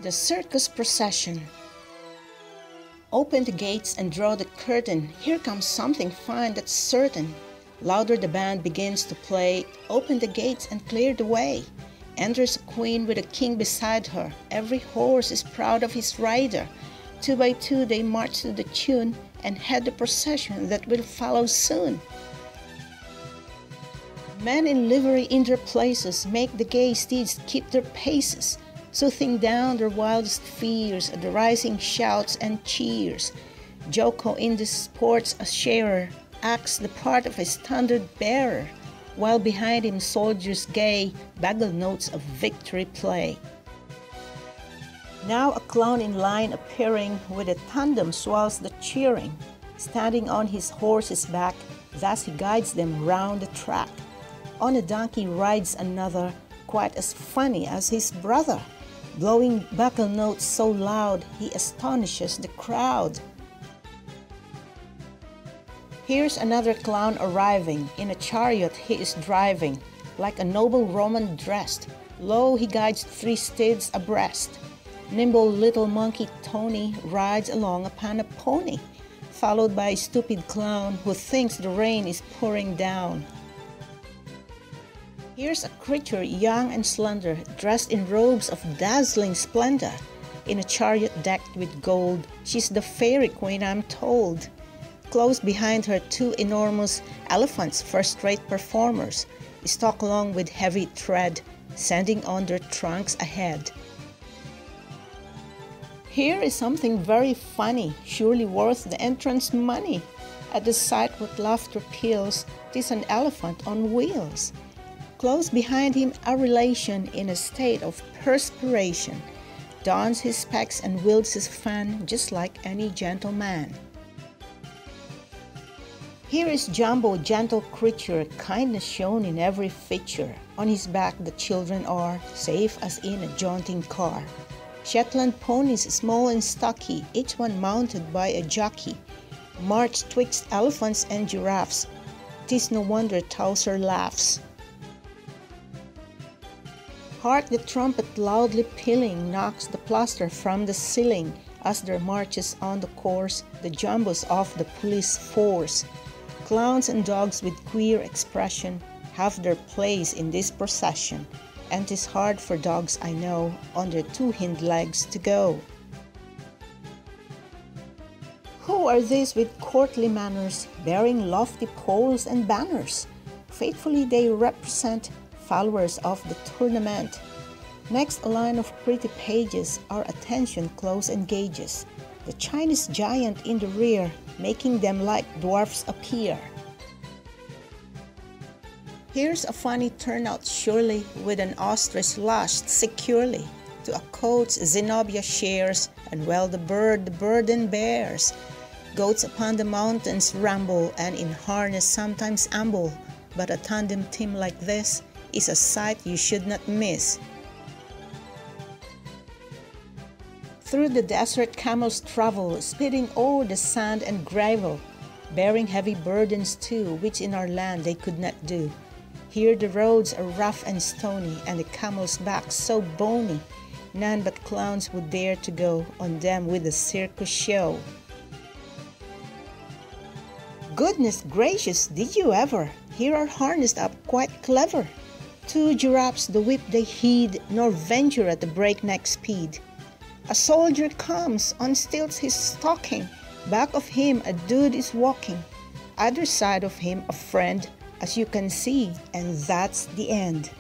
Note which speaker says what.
Speaker 1: The Circus Procession. Open the gates and draw the curtain. Here comes something fine, that's certain. Louder the band begins to play. Open the gates and clear the way. Enters a queen with a king beside her. Every horse is proud of his rider. 2 by 2 they march to the tune and head the procession that will follow soon. Men in livery in their places make the gay steeds keep their paces, soothing down their wildest fears at the rising shouts and cheers. Joko in the sports a sharer acts the part of a standard bearer, while behind him soldiers gay bugle notes of victory play. Now a clown in line appearing with a tandem swells the cheering. Standing on his horse's back, thus he guides them round the track. On a donkey rides another, quite as funny as his brother, blowing bugle notes so loud he astonishes the crowd. Here's another clown arriving, in a chariot he is driving, like a noble Roman dressed. Lo, he guides 3 steeds abreast. Nimble little monkey Tony rides along upon a pony, followed by a stupid clown who thinks the rain is pouring down. Here's a creature young and slender, dressed in robes of dazzling splendor. In a chariot decked with gold, she's the fairy queen, I'm told. Close behind her 2 enormous elephants, first-rate performers, stalk along with heavy tread, sending on their trunks ahead. Here is something very funny, surely worth the entrance money. At the sight what laughter peals, 'tis an elephant on wheels. Close behind him a relation in a state of perspiration, dons his specs and wields his fan just like any gentleman. Here is Jumbo, gentle creature, kindness shown in every feature. On his back the children are, safe as in a jaunting car. Shetland ponies, small and stocky, each one mounted by a jockey, march twixt elephants and giraffes. 'Tis no wonder Towser laughs. Hark the trumpet loudly pealing, knocks the plaster from the ceiling, as there marches on the course the jumbos of the police force. Clowns and dogs with queer expression have their place in this procession, and 'tis hard for dogs I know on their 2 hind legs to go. Who are these with courtly manners, bearing lofty poles and banners? Faithfully they represent followers of the tournament. Next, a line of pretty pages our attention close engages. The Chinese giant in the rear, making them like dwarfs appear. Here's a funny turnout surely, with an ostrich lashed securely. To a coach Zenobia shares, and well the burden bears. Goats upon the mountains ramble, and in harness sometimes amble, but a tandem team like this is a sight you should not miss. Through the desert camels travel, speeding o'er the sand and gravel, bearing heavy burdens too, which in our land they could not do. Here the roads are rough and stony, and the camels' backs so bony, none but clowns would dare to go on them with a circus show. Goodness gracious, did you ever? Here are harnessed up quite clever. 2 giraffes the whip they heed, nor venture at the breakneck speed. A soldier comes, on stilts he's stalking, back of him a dude is walking, other side of him a friend, as you can see, and that's the end.